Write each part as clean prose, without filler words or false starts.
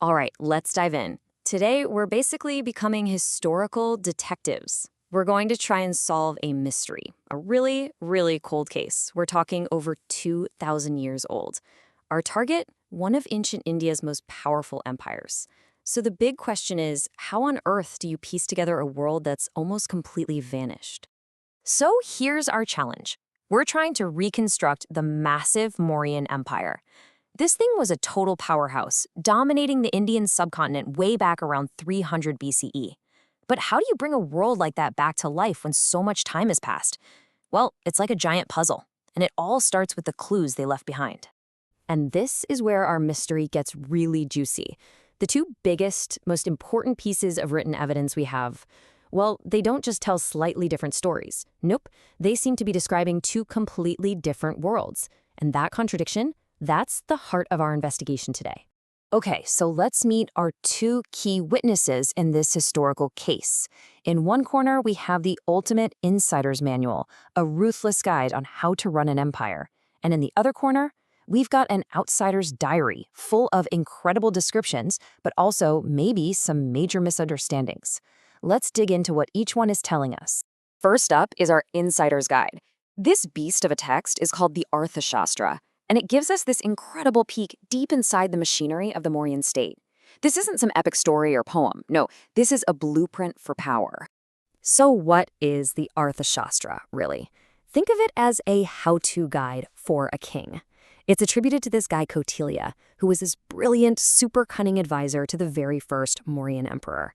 All right, let's dive in. Today, we're basically becoming historical detectives. We're going to try and solve a mystery, a really, really cold case. We're talking over 2,000 years old. Our target? One of ancient India's most powerful empires. So the big question is, how on earth do you piece together a world that's almost completely vanished? So here's our challenge. We're trying to reconstruct the massive Mauryan Empire. This thing was a total powerhouse, dominating the Indian subcontinent way back around 300 BCE. But how do you bring a world like that back to life when so much time has passed? Well, it's like a giant puzzle, and it all starts with the clues they left behind. And this is where our mystery gets really juicy. The two biggest, most important pieces of written evidence we have, well, they don't just tell slightly different stories. Nope, they seem to be describing two completely different worlds. And that contradiction, that's the heart of our investigation today. Okay, so let's meet our two key witnesses in this historical case. In one corner, we have the ultimate insider's manual, a ruthless guide on how to run an empire. And in the other corner, we've got an outsider's diary, full of incredible descriptions, but also maybe some major misunderstandings. Let's dig into what each one is telling us. First up is our insider's guide. This beast of a text is called the Arthashastra, and it gives us this incredible peek deep inside the machinery of the Mauryan state. This isn't some epic story or poem. No, this is a blueprint for power. So what is the Arthashastra, really? Think of it as a how-to guide for a king. It's attributed to this guy Kautilya, who was this brilliant, super cunning advisor to the very first Mauryan emperor.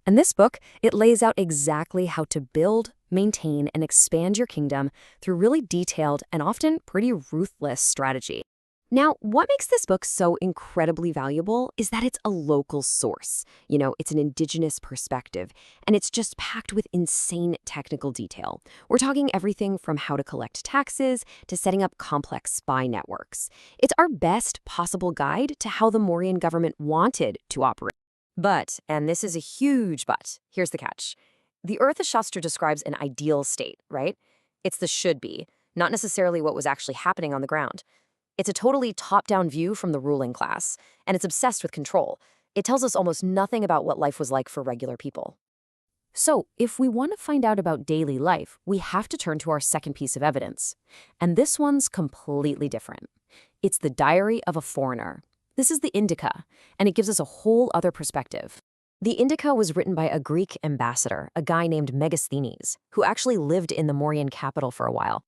And this book, it lays out exactly how to build, maintain, and expand your kingdom through really detailed and often pretty ruthless strategy. Now, what makes this book so incredibly valuable is that it's a local source. It's an indigenous perspective, and it's just packed with insane technical detail. We're talking everything from how to collect taxes to setting up complex spy networks. It's our best possible guide to how the Mauryan government wanted to operate. But, and this is a huge but, here's the catch. The Arthashastra describes an ideal state, right? It's the should be, not necessarily what was actually happening on the ground. It's a totally top-down view from the ruling class, and it's obsessed with control. It tells us almost nothing about what life was like for regular people. So, if we want to find out about daily life, we have to turn to our second piece of evidence. And this one's completely different. It's the diary of a foreigner. This is the Indica, and it gives us a whole other perspective. The Indica was written by a Greek ambassador, a guy named Megasthenes, who actually lived in the Mauryan capital for a while.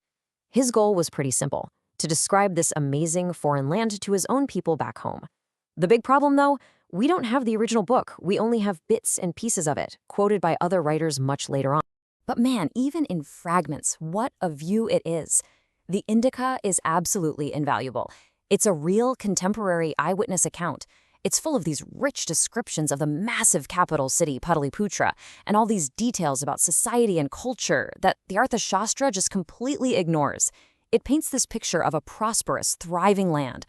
His goal was pretty simple: to describe this amazing foreign land to his own people back home. The big problem, though, we don't have the original book. We only have bits and pieces of it, quoted by other writers much later on. But man, even in fragments, what a view it is. The Indica is absolutely invaluable. It's a real contemporary eyewitness account. It's full of these rich descriptions of the massive capital city, Pataliputra, and all these details about society and culture that the Arthashastra just completely ignores. It paints this picture of a prosperous, thriving land.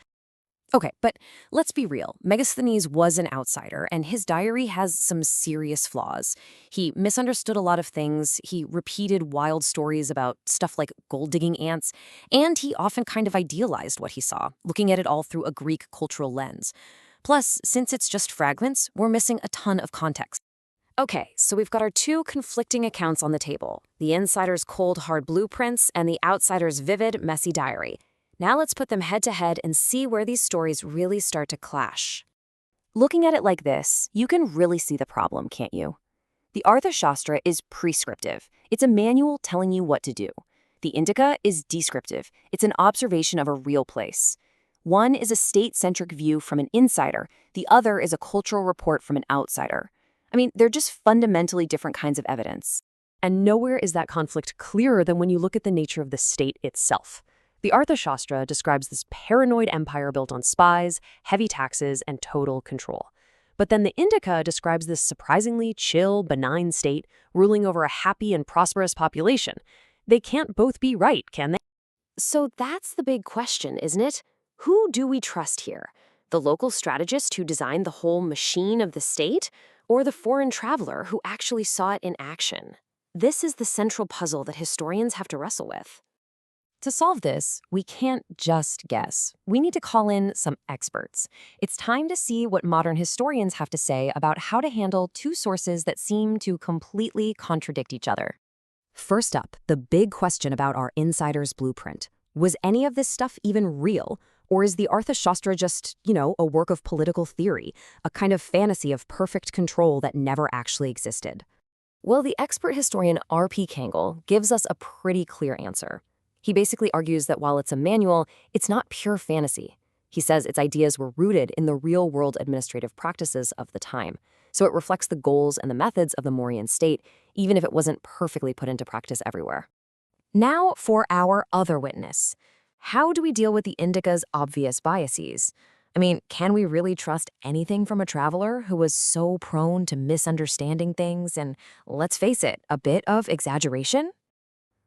Okay, but let's be real. Megasthenes was an outsider, and his diary has some serious flaws. He misunderstood a lot of things, he repeated wild stories about stuff like gold-digging ants, and he often kind of idealized what he saw, looking at it all through a Greek cultural lens. Plus, since it's just fragments, we're missing a ton of context. Okay, so we've got our two conflicting accounts on the table: the insider's cold, hard blueprints and the outsider's vivid, messy diary. Now let's put them head-to-head and see where these stories really start to clash. Looking at it like this, you can really see the problem, can't you? The Arthashastra is prescriptive. It's a manual telling you what to do. The Indica is descriptive. It's an observation of a real place. One is a state-centric view from an insider. The other is a cultural report from an outsider. I mean, they're just fundamentally different kinds of evidence. And nowhere is that conflict clearer than when you look at the nature of the state itself. The Arthashastra describes this paranoid empire built on spies, heavy taxes, and total control. But then the Indica describes this surprisingly chill, benign state ruling over a happy and prosperous population. They can't both be right, can they? So that's the big question, isn't it? Who do we trust here? The local strategist who designed the whole machine of the state? Or the foreign traveler who actually saw it in action? This is the central puzzle that historians have to wrestle with. To solve this, we can't just guess. We need to call in some experts. It's time to see what modern historians have to say about how to handle two sources that seem to completely contradict each other. First up, the big question about our insider's blueprint. Was any of this stuff even real? Or is the Arthashastra just, a work of political theory, a kind of fantasy of perfect control that never actually existed? Well, the expert historian R.P. Kangle gives us a pretty clear answer. He basically argues that while it's a manual, it's not pure fantasy. He says its ideas were rooted in the real-world administrative practices of the time, so it reflects the goals and the methods of the Mauryan state, even if it wasn't perfectly put into practice everywhere. Now for our other witness. How do we deal with the Indica's obvious biases? I mean, can we really trust anything from a traveler who was so prone to misunderstanding things and, let's face it, a bit of exaggeration?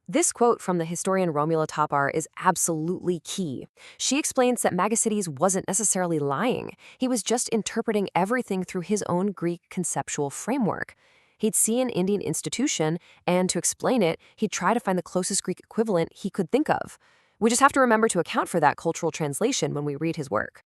This quote from the historian Romula Tapar is absolutely key. She explains that Megasthenes wasn't necessarily lying. He was just interpreting everything through his own Greek conceptual framework. He'd see an Indian institution, and to explain it, he'd try to find the closest Greek equivalent he could think of. We just have to remember to account for that cultural translation when we read his work.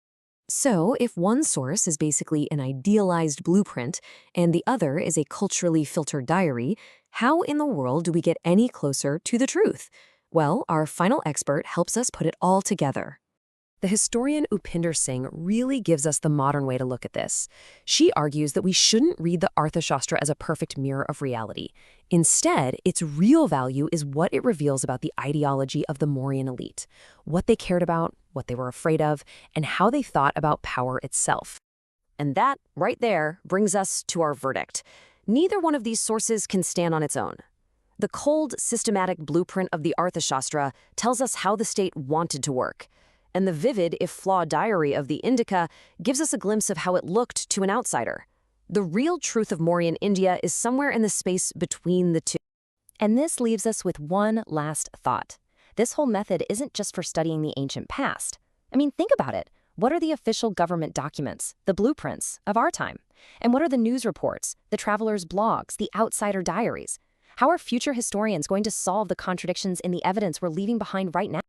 So, if one source is basically an idealized blueprint and the other is a culturally filtered diary, how in the world do we get any closer to the truth? Well, our final expert helps us put it all together. The historian Upinder Singh really gives us the modern way to look at this. She argues that we shouldn't read the Arthashastra as a perfect mirror of reality. Instead, its real value is what it reveals about the ideology of the Mauryan elite, what they cared about, what they were afraid of, and how they thought about power itself. And that, right there, brings us to our verdict. Neither one of these sources can stand on its own. The cold, systematic blueprint of the Arthashastra tells us how the state wanted to work. And the vivid, if flawed, diary of the Indica gives us a glimpse of how it looked to an outsider. The real truth of Mauryan India is somewhere in the space between the two. And this leaves us with one last thought. This whole method isn't just for studying the ancient past. I mean, think about it. What are the official government documents, the blueprints of our time? And what are the news reports, the travelers' blogs, the outsider diaries? How are future historians going to solve the contradictions in the evidence we're leaving behind right now?